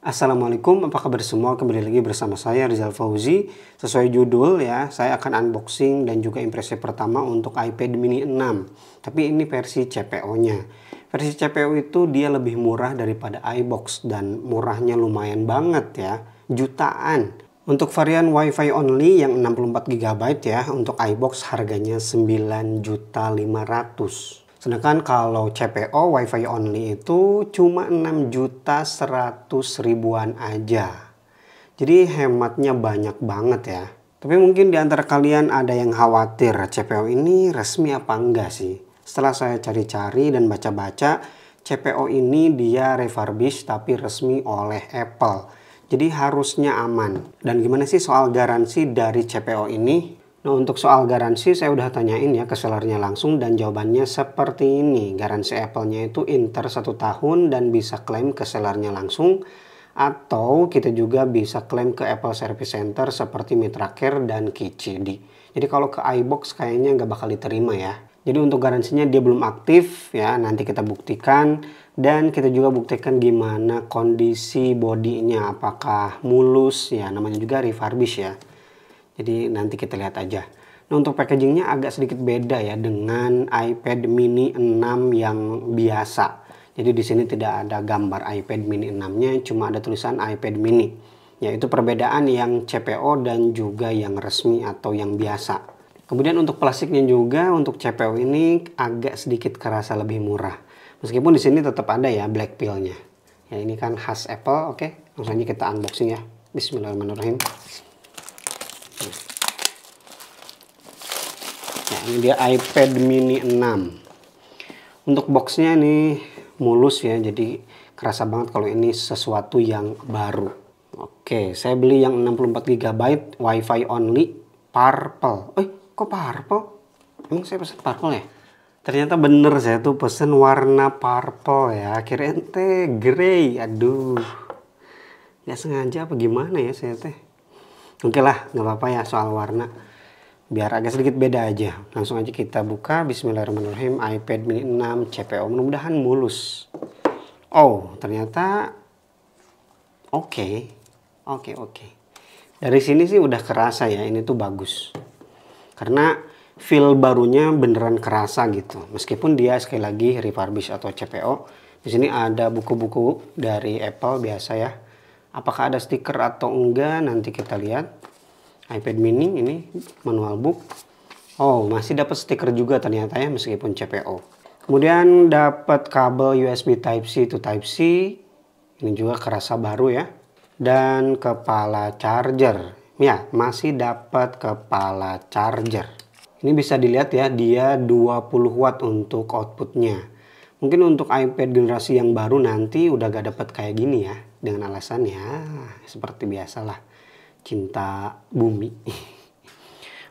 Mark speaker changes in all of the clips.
Speaker 1: Assalamualaikum, apa kabar semua? Kembali lagi bersama saya Rizal Fauzi. Sesuai judul ya, saya akan unboxing dan juga impresi pertama untuk iPad mini 6. Tapi ini versi CPO-nya. Versi CPO itu dia lebih murah daripada iBox dan murahnya lumayan banget ya, jutaan. Untuk varian WiFi only yang 64 GB ya, untuk iBox harganya 9.500.000. Sedangkan kalau CPO WiFi only itu cuma 6.100.000-an aja. Jadi hematnya banyak banget ya. Tapi mungkin di antara kalian ada yang khawatir CPO ini resmi apa enggak sih? Setelah saya cari-cari dan baca-baca, CPO ini dia refurbish tapi resmi oleh Apple. Jadi harusnya aman. Dan gimana sih soal garansi dari CPO ini? Nah, untuk soal garansi saya udah tanyain ya ke sellernya langsung dan jawabannya seperti ini. Garansi Apple-nya itu inter 1 tahun dan bisa klaim ke sellernya langsung. Atau kita juga bisa klaim ke Apple Service Center seperti MitraCare dan KCD. Jadi kalau ke iBox kayaknya nggak bakal diterima ya. Jadi untuk garansinya dia belum aktif ya, nanti kita buktikan. Dan kita juga buktikan gimana kondisi bodinya, apakah mulus ya, namanya juga refurbish ya. Jadi nanti kita lihat aja. Nah, untuk packagingnya agak sedikit beda ya dengan iPad mini 6 yang biasa. Jadi di sini tidak ada gambar iPad mini 6-nya, cuma ada tulisan iPad mini. Yaitu perbedaan yang CPO dan juga yang resmi atau yang biasa. Kemudian untuk plastiknya juga, untuk CPO ini agak sedikit kerasa lebih murah. Meskipun di sini tetap ada ya black peel-nya. Ya ini kan khas Apple, oke. Langsung aja kita unboxing ya. Bismillahirrahmanirrahim. Nah, ini dia iPad mini 6. Untuk boxnya ini mulus ya, jadi kerasa banget kalau ini sesuatu yang baru. Oke, saya beli yang 64 GB WiFi only purple. Kok purple? Emang saya pesen purple ya? Ternyata bener, saya tuh pesen warna purple ya. Kirain teh grey. Aduh, nggak sengaja apa gimana ya saya teh. Oke lah, nggak apa-apa ya soal warna. Biar agak sedikit beda aja. Langsung aja kita buka. Bismillahirrahmanirrahim. iPad mini 6 CPO. Mudah-mudahan mulus. Oh, ternyata oke. Dari sini sih udah kerasa ya, ini tuh bagus. Karena feel barunya beneran kerasa gitu. Meskipun dia sekali lagi refurbish atau CPO. Di sini ada buku-buku dari Apple biasa ya. Apakah ada stiker atau enggak, nanti kita lihat. iPad mini ini manual book. Oh, masih dapat stiker juga ternyata ya meskipun CPO. Kemudian dapat kabel USB Type-C to Type-C. Ini juga kerasa baru ya. Dan kepala charger. Ya, masih dapat kepala charger. Ini bisa dilihat ya, dia 20 watt untuk outputnya. Mungkin untuk iPad generasi yang baru nanti udah gak dapat kayak gini ya. Dengan alasan ya seperti biasalah, cinta bumi.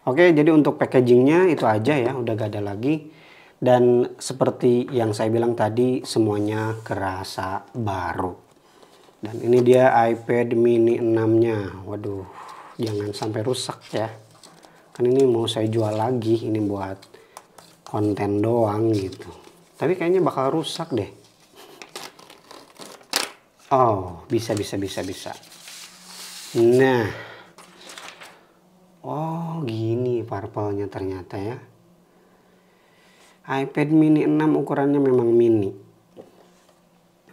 Speaker 1: Oke, jadi untuk packagingnya itu aja ya, udah gak ada lagi. Dan seperti yang saya bilang tadi, semuanya kerasa baru. Dan ini dia iPad mini 6-nya. Waduh, jangan sampai rusak ya. Kan ini mau saya jual lagi, ini buat konten doang gitu. Tapi kayaknya bakal rusak deh. Oh, bisa. Nah, oh gini purple-nya ternyata ya. iPad mini 6 ukurannya memang mini.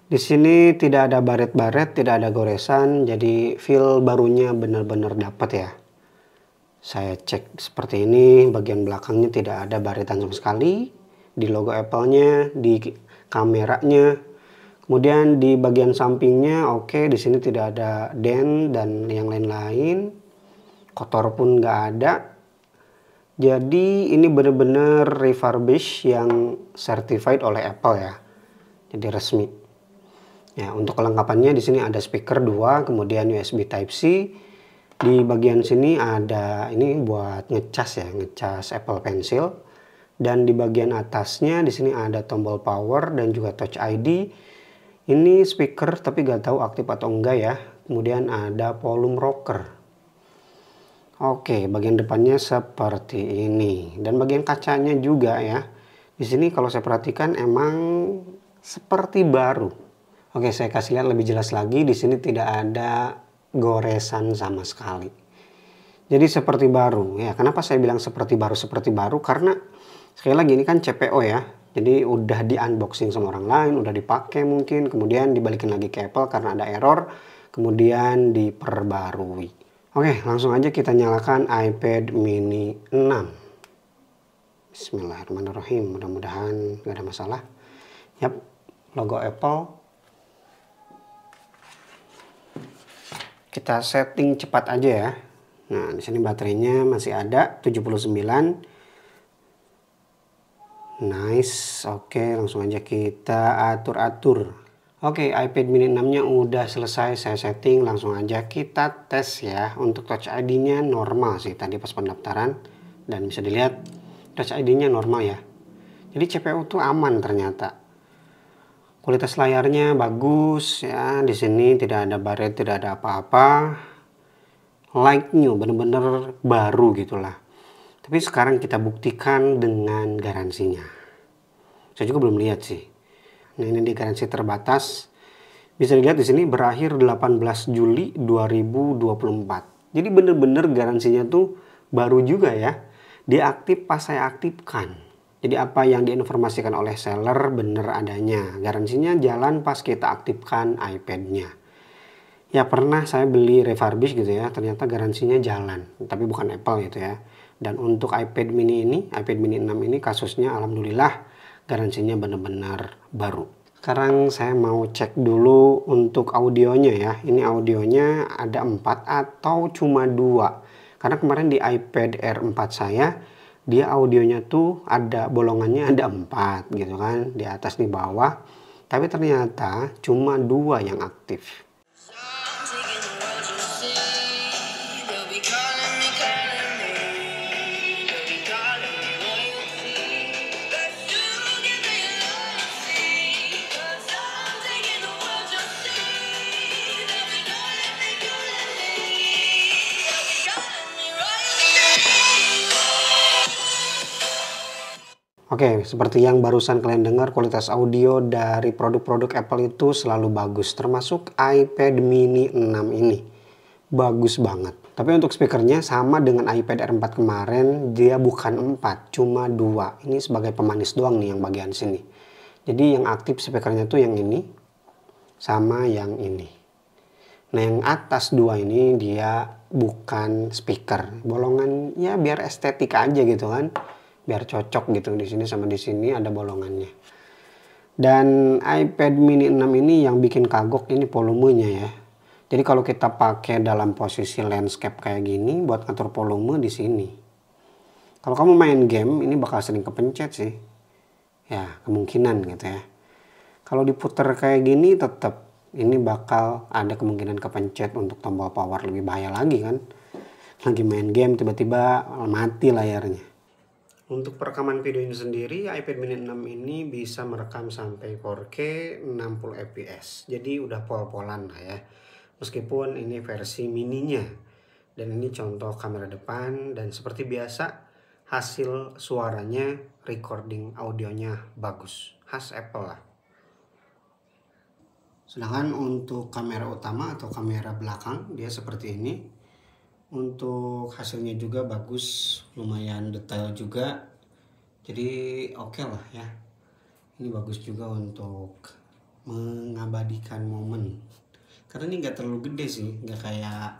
Speaker 1: Di sini tidak ada baret-baret, tidak ada goresan, jadi feel barunya benar-benar dapat ya. Saya cek seperti ini, bagian belakangnya tidak ada baretan sama sekali. Di logo Apple-nya, di kameranya. Kemudian di bagian sampingnya oke, di sini tidak ada dent dan yang lain-lain. Kotor pun nggak ada. Jadi ini benar-benar refurbish yang certified oleh Apple ya. Jadi resmi. Ya, untuk kelengkapannya di sini ada speaker 2, kemudian USB Type-C. Di bagian sini ada ini buat ngecas ya, ngecas Apple Pencil. Dan di bagian atasnya di sini ada tombol power dan juga Touch ID. Ini speaker tapi gak tahu aktif atau enggak ya. Kemudian ada volume rocker. Oke, bagian depannya seperti ini. Dan bagian kacanya juga ya. Di sini kalau saya perhatikan emang seperti baru. Oke, saya kasih lihat lebih jelas lagi. Di sini tidak ada goresan sama sekali. Jadi seperti baru. Ya, kenapa saya bilang seperti baru? Seperti baru karena sekali lagi ini kan CPO ya. Jadi udah di unboxing sama orang lain, udah dipakai mungkin, kemudian dibalikin lagi ke Apple karena ada error, kemudian diperbarui. Oke, langsung aja kita nyalakan iPad mini 6. Bismillahirrahmanirrahim, mudah-mudahan gak ada masalah. Yap, logo Apple. Kita setting cepat aja ya. Nah, di sini baterainya masih ada 79. Nice. Oke, langsung aja kita atur-atur. Oke, iPad mini 6-nya udah selesai saya setting. Langsung aja kita tes ya. Untuk Touch ID-nya normal sih tadi pas pendaftaran. Dan bisa dilihat Touch ID-nya normal ya. Jadi CPU tuh aman ternyata. Kualitas layarnya bagus ya. Di sini tidak ada baret, tidak ada apa-apa. Like new, bener-bener baru gitulah. Tapi sekarang kita buktikan dengan garansinya. Saya juga belum lihat sih. Nah, ini di garansi terbatas. Bisa dilihat di sini berakhir 18 Juli 2024. Jadi bener-bener garansinya tuh baru juga ya. Dia aktif pas saya aktifkan. Jadi apa yang diinformasikan oleh seller bener adanya. Garansinya jalan pas kita aktifkan iPad-nya. Ya pernah saya beli refurbish gitu ya. Ternyata garansinya jalan. Tapi bukan Apple gitu ya. Dan untuk iPad mini ini, iPad mini 6 ini kasusnya alhamdulillah garansinya bener-bener baru. Sekarang saya mau cek dulu untuk audionya ya. Ini audionya ada 4 atau cuma 2. Karena kemarin di iPad Air 4 saya dia audionya tuh ada bolongannya ada 4 gitu kan, di atas di bawah, tapi ternyata cuma 2 yang aktif. Oke, seperti yang barusan kalian dengar, kualitas audio dari produk-produk Apple itu selalu bagus, termasuk iPad mini 6 ini. Bagus banget. Tapi untuk speakernya sama dengan iPad Air 4 kemarin, dia bukan 4, cuma 2. Ini sebagai pemanis doang nih yang bagian sini. Jadi yang aktif speakernya tuh yang ini, sama yang ini. Nah yang atas 2 ini dia bukan speaker. Bolongan ya biar estetik aja gitu kan. Biar cocok gitu, di sini sama di sini ada bolongannya. Dan iPad mini 6 ini yang bikin kagok ini volumenya ya. Jadi kalau kita pakai dalam posisi landscape kayak gini buat ngatur volume di sini. Kalau kamu main game ini bakal sering kepencet sih. Ya, kemungkinan gitu ya. Kalau diputer kayak gini tetap ini bakal ada kemungkinan kepencet untuk tombol power, lebih bahaya lagi kan. Lagi main game tiba-tiba mati layarnya. Untuk perekaman video ini sendiri, iPad mini 6 ini bisa merekam sampai 4K 60 fps. Jadi udah pol-polan lah ya. Meskipun ini versi mininya. Dan ini contoh kamera depan. Dan seperti biasa, hasil suaranya, recording audionya bagus. Khas Apple lah. Sedangkan untuk kamera utama atau kamera belakang, dia seperti ini. Untuk hasilnya juga bagus, lumayan detail juga, jadi oke lah ya. Ini bagus juga untuk mengabadikan momen, karena ini nggak terlalu gede sih, nggak kayak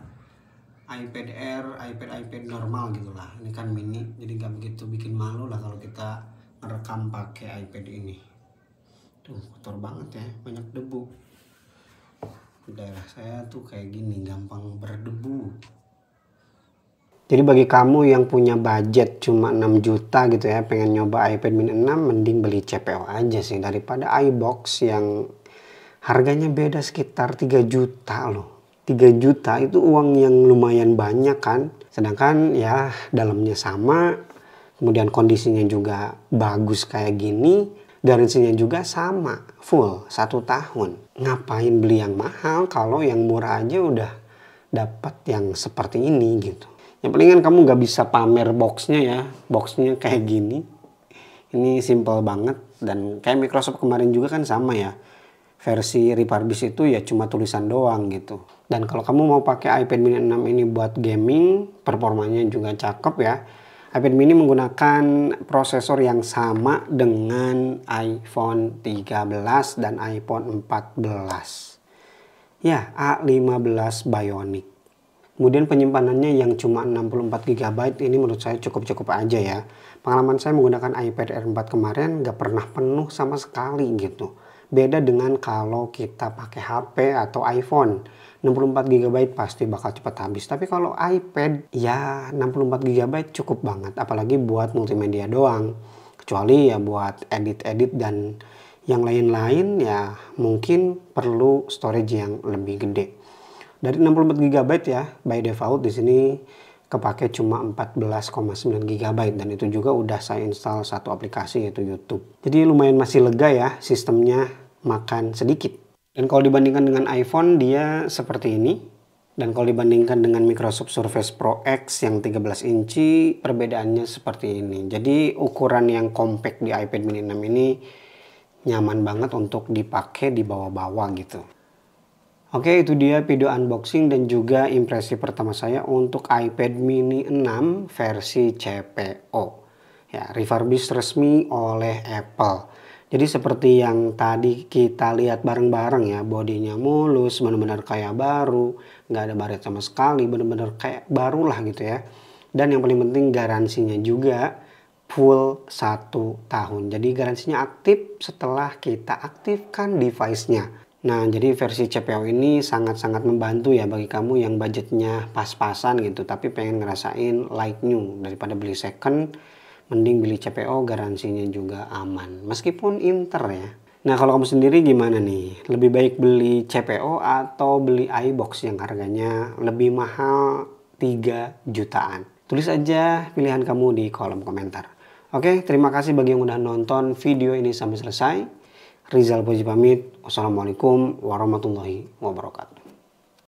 Speaker 1: iPad Air, iPad normal gitu lah. Ini kan mini, jadi nggak begitu bikin malu lah kalau kita merekam pakai iPad ini. Tuh kotor banget ya, banyak debu. Daerah saya tuh kayak gini, gampang berdebu. Jadi bagi kamu yang punya budget cuma 6 juta gitu ya, pengen nyoba iPad mini 6, mending beli CPO aja sih daripada iBox yang harganya beda sekitar 3 juta loh. 3 juta itu uang yang lumayan banyak kan. Sedangkan ya dalamnya sama, kemudian kondisinya juga bagus kayak gini, garansinya juga sama, full 1 tahun. Ngapain beli yang mahal kalau yang murah aja udah dapat yang seperti ini gitu. Yang palingan kamu nggak bisa pamer boxnya ya, boxnya kayak gini. Ini simple banget dan kayak Microsoft kemarin juga kan sama ya. versi refurbished itu ya cuma tulisan doang gitu. Dan kalau kamu mau pakai iPad mini 6 ini buat gaming, performanya juga cakep ya. iPad mini menggunakan prosesor yang sama dengan iPhone 13 dan iPhone 14. Ya, A15 Bionic. Kemudian penyimpanannya yang cuma 64 GB ini menurut saya cukup-cukup aja ya. Pengalaman saya menggunakan iPad Air 4 kemarin nggak pernah penuh sama sekali gitu. Beda dengan kalau kita pakai HP atau iPhone. 64 GB pasti bakal cepat habis. Tapi kalau iPad ya 64 GB cukup banget. Apalagi buat multimedia doang. Kecuali ya buat edit-edit dan yang lain-lain ya mungkin perlu storage yang lebih gede. Dari 64 GB ya, by default di sini kepake cuma 14,9 GB dan itu juga udah saya install satu aplikasi yaitu YouTube. Jadi lumayan masih lega ya, sistemnya makan sedikit. Dan kalau dibandingkan dengan iPhone dia seperti ini. Dan kalau dibandingkan dengan Microsoft Surface Pro X yang 13 inci perbedaannya seperti ini. Jadi ukuran yang compact di iPad mini 6 ini nyaman banget untuk dipakai di bawah-bawah gitu. Oke, itu dia video unboxing dan juga impresi pertama saya untuk iPad mini 6 versi CPO. Ya, refurbished resmi oleh Apple. Jadi seperti yang tadi kita lihat bareng-bareng ya, bodinya mulus, benar-benar kayak baru, nggak ada baret sama sekali, benar-benar kayak baru lah gitu ya. Dan yang paling penting garansinya juga full 1 tahun. Jadi garansinya aktif setelah kita aktifkan device-nya. Nah, jadi versi CPO ini sangat-sangat membantu ya bagi kamu yang budgetnya pas-pasan gitu, tapi pengen ngerasain like new daripada beli second, mending beli CPO, garansinya juga aman. Meskipun Inter ya. Nah, kalau kamu sendiri gimana nih? Lebih baik beli CPO atau beli iBox yang harganya lebih mahal 3 jutaan? Tulis aja pilihan kamu di kolom komentar. Oke, terima kasih bagi yang udah nonton video ini sampai selesai. Rizal Puji pamit. Wassalamualaikum warahmatullahi wabarakatuh.